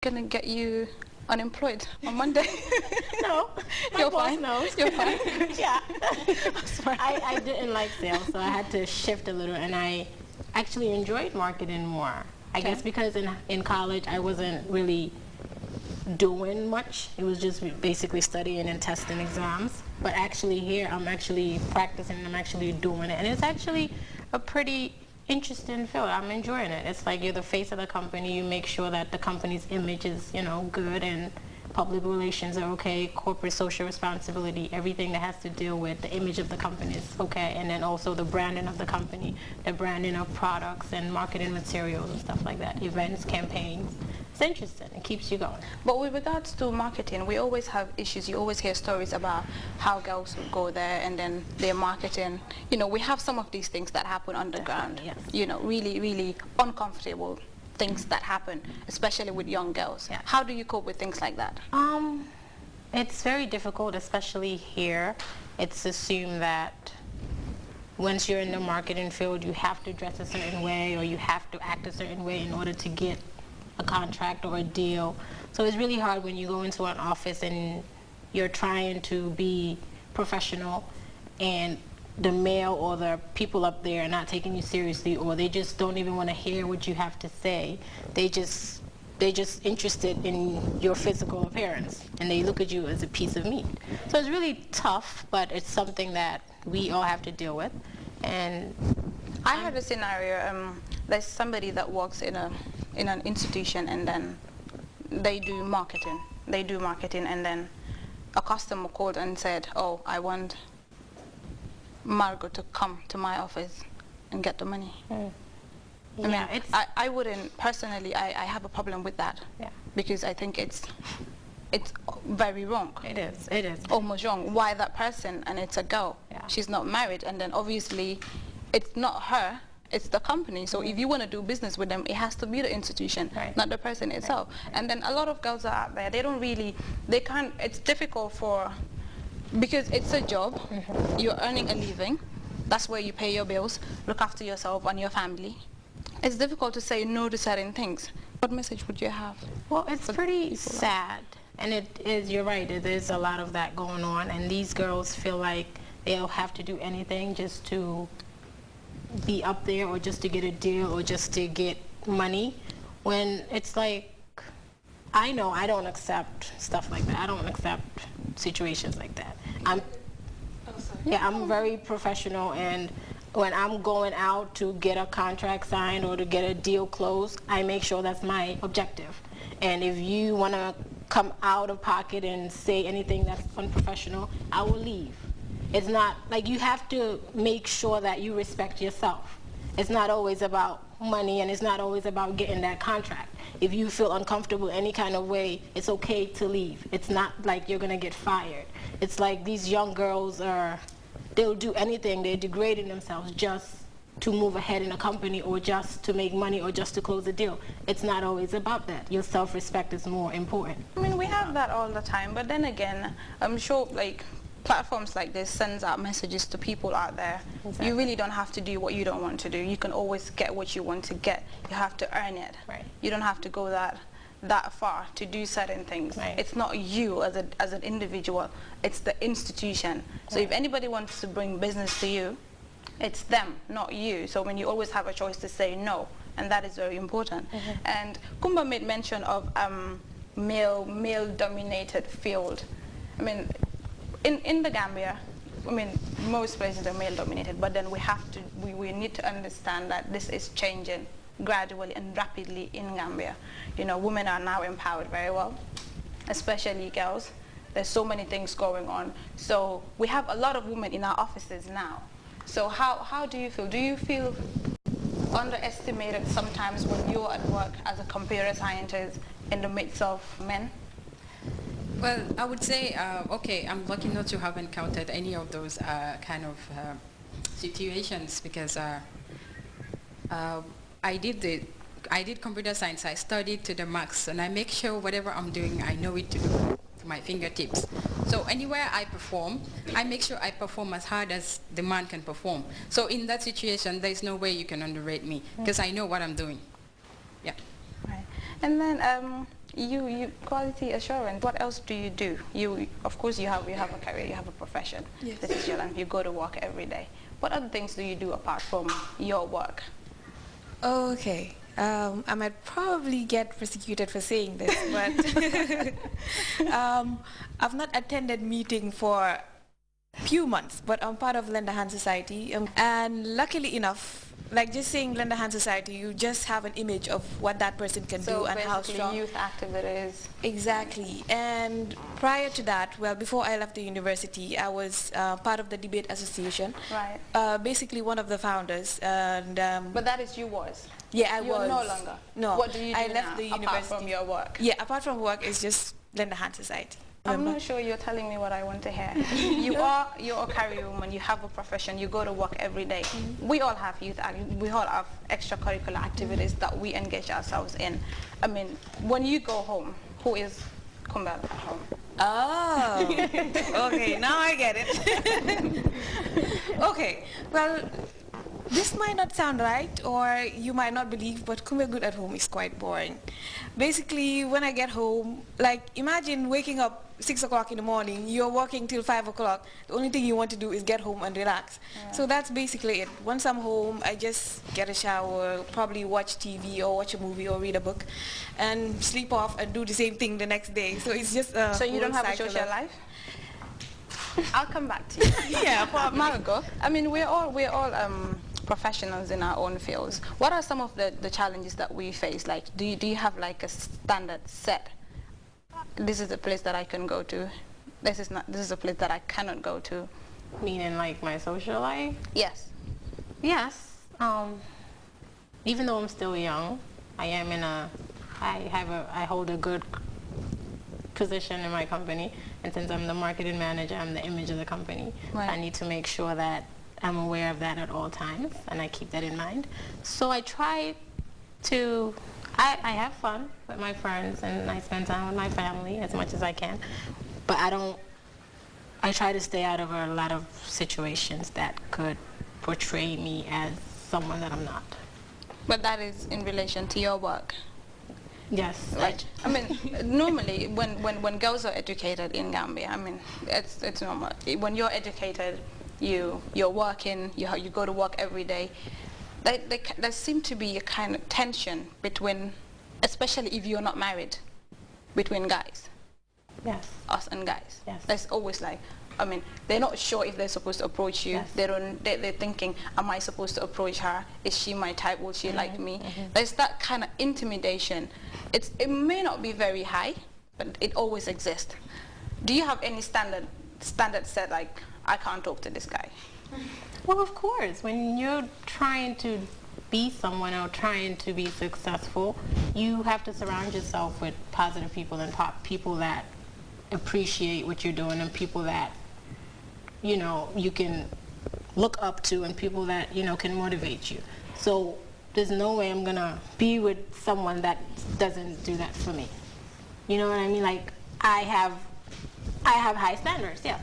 gonna get you unemployed on Monday. No, You're fine. Knows. You're fine. Yeah. I didn't like sales, so I had to shift a little, and I actually enjoyed marketing more. I guess because in college I wasn't really doing much. It was just basically studying and testing exams. But actually here I'm actually practicing and I'm actually doing it. And it's actually a pretty interesting field. I'm enjoying it. It's like you're the face of the company. You make sure that the company's image is, you know, good and public relations are okay, corporate social responsibility, everything that has to deal with the image of the company is okay. And then also the branding of the company, the branding of products and marketing materials and stuff like that, events, campaigns. It's interesting. It keeps you going. But with regards to marketing, we always have issues. You always hear stories about how girls will go there and then their marketing. You know, we have some of these things that happen underground. Yes. You know, really, really uncomfortable things that happen, especially with young girls. Yeah. How do you cope with things like that? It's very difficult, especially here. It's assumed that once you're in the marketing field, you have to dress a certain way or you have to act a certain way in order to get a contract or a deal. So it's really hard when you go into an office and you're trying to be professional and the male or the people up there are not taking you seriously, or they just don't even want to hear what you have to say. They're just interested in your physical appearance and they look at you as a piece of meat. So it's really tough, but it's something that we all have to deal with. And I had a scenario. There's somebody that works in an institution and then they do marketing. And then a customer called and said, "Oh, I want Margot to come to my office and get the money." Yeah, I wouldn't personally. I have a problem with that. Yeah. Because I think it's very wrong. It is. Almost wrong. Why that person? And it's a girl. Yeah. She's not married, and then obviously, it's not her. It's the company. So if you want to do business with them, it has to be the institution, not the person itself. Right. And then a lot of girls are out there. They can't. It's difficult because it's a job. You're earning a living. That's where you pay your bills, look after yourself and your family. It's difficult to say no to certain things. What message would you have? Well, it's pretty sad. And it is, you're right, there's a lot of that going on. And these girls feel like they'll have to do anything just to be up there or just to get a deal or just to get money. When it's like, I know I don't accept stuff like that. I don't accept situations like that. I'm very professional, and when I'm going out to get a contract signed or to get a deal closed, I make sure that's my objective. And if you want to come out of pocket and say anything that's unprofessional, I will leave. It's not like you have to make sure that you respect yourself. It's not always about money, and it's not always about getting that contract. If you feel uncomfortable any kind of way, it's okay to leave. It's not like you're going to get fired. It's like these young girls they'll do anything. They're degrading themselves just to move ahead in a company or just to make money or just to close a deal. It's not always about that. Your self-respect is more important. I mean, we have that all the time, but then again, I'm sure like platforms like this sends out messages to people out there. Exactly. You really don't have to do what you don't want to do. You can always get what you want to get. You have to earn it. Right. You don't have to go that far to do certain things. Right. It's not you as an individual, it's the institution. So if anybody wants to bring business to you, it's them, not you. So when you always have a choice to say no, and that is very important. And Kumba made mention of male-dominated field. I mean, in the Gambia, I mean, most places are male-dominated, but then we need to understand that this is changing gradually and rapidly in Gambia. You know, women are now empowered very well, especially girls. There's so many things going on. So we have a lot of women in our offices now. So how do you feel? Do you feel underestimated sometimes when you're at work as a computer scientist in the midst of men? Well, I would say, okay, I'm lucky not to have encountered any of those kind of situations because I did computer science. I studied to the max, and I make sure whatever I'm doing, I know it to my fingertips. So anywhere I perform, I make sure I perform as hard as the man can perform. So in that situation, there's no way you can underrate me because I know what I'm doing. Yeah. Right. And then you quality assurance. What else do you do? Of course you have a career, you have a profession. Yes. This is your life. You go to work every day. What other things do you do apart from your work? Okay. I might probably get persecuted for saying this, but I've not attended meeting for a few months, but I'm part of Lend a Hand Society, and luckily enough, like just saying Lend a Hand Society, you just have an image of what that person can do and how strong. Youth activities. Exactly. And prior to that, well, before I left the university, I was part of the debate association. Right. Basically one of the founders. And but that is you was. Yeah, I You're was. no longer. No. What do you do I left now, the university. apart from your work? Yeah, apart from work, it's just Lend a Hand Society. I'm not sure you're telling me what I want to hear. You're a career woman, you have a profession, you go to work every day. We all have we all have extracurricular activities that we engage ourselves in. I mean, when you go home, who is Kumbel at home? Oh, okay, now I get it. Okay, well, this might not sound right, or you might not believe, but Kumbe Good at home is quite boring. Basically, when I get home, like imagine waking up 6 o'clock in the morning, you're working till 5 o'clock, the only thing you want to do is get home and relax. Yeah. So that's basically it. Once I'm home, I just get a shower, probably watch TV or watch a movie or read a book, and sleep off and do the same thing the next day. So it's just a So you don't have a social life? I'll come back to you. Yeah, Margot. I mean, we're all professionals in our own fields. What are some of the challenges that we face? Like, do you have like a standard set? This is a place that I can go to. This is a place that I cannot go to. Meaning like my social life? Yes. Yes. Even though I'm still young, I hold a good position in my company, and since I'm the marketing manager, I'm the image of the company. Right. I need to make sure that I'm aware of that at all times, and I keep that in mind. So I try to, I have fun with my friends, and I spend time with my family as much as I can, but I try to stay out of a lot of situations that could portray me as someone that I'm not. But that is in relation to your work. Yes. Like, I mean, normally when girls are educated in Gambia, I mean, it's normal. When you're educated, you're working, you go to work every day. There seems to be a kind of tension between, especially if you're not married, between guys. Yes. Us and guys. Yes. There's always like, I mean, they're not sure if they're supposed to approach you. Yes. They're thinking, am I supposed to approach her? Is she my type? Will she like me? There's that kind of intimidation. It may not be very high, but it always exists. Do you have any standard set, like, I can't talk to this guy? Well, of course. When you're trying to be someone or trying to be successful, you have to surround yourself with positive people and people that appreciate what you're doing, and people that, you know, you can look up to, and people that, you know, can motivate you. So there's no way I'm gonna be with someone that doesn't do that for me. You know what I mean? Like, I have high standards, yes.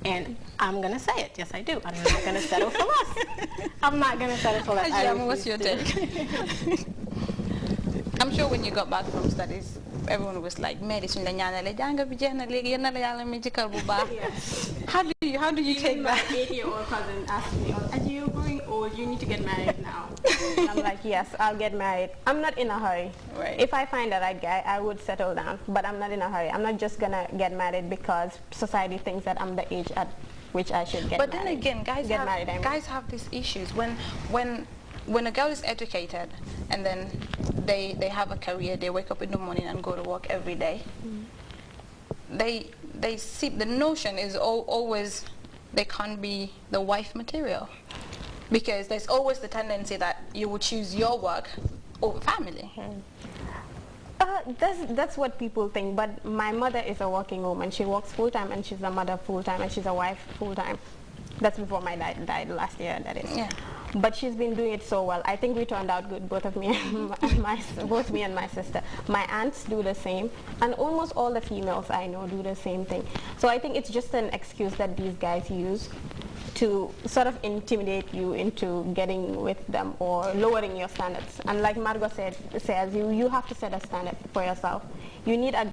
And I'm gonna say it, yes I do. I'm not gonna settle for less. I'm not gonna settle for less. What's your take? I'm sure when you got back from studies, everyone was like, "Mary, suñ la ñaanale jàng bi jeex na léegi yéen na la Yàlla may jëkkër bu baax." How do you take that? My 8-year-old cousin asked me, "As you're growing old, you need to get married now." And I'm like, "Yes, I'll get married. I'm not in a hurry. Right. If I find the right guy, I would settle down, but I'm not in a hurry. I'm not just gonna get married because society thinks that I'm the age at which I should get married." But then again, guys have these issues when a girl is educated and then they have a career, they wake up in the morning and go to work every day. They see the notion is always they can't be the wife material, because there's always the tendency that you would choose your work over family. That's what people think, but my mother is a working woman. She works full-time, and she's a mother full-time, and she's a wife full-time. That's before my dad died last year, that is. Yeah. But she's been doing it so well. I think we turned out good, both me and my sister. My aunts do the same, and almost all the females I know do the same thing. So I think it's just an excuse that these guys use to sort of intimidate you into getting with them or lowering your standards. And like Margot says, you have to set a standard for yourself. You need a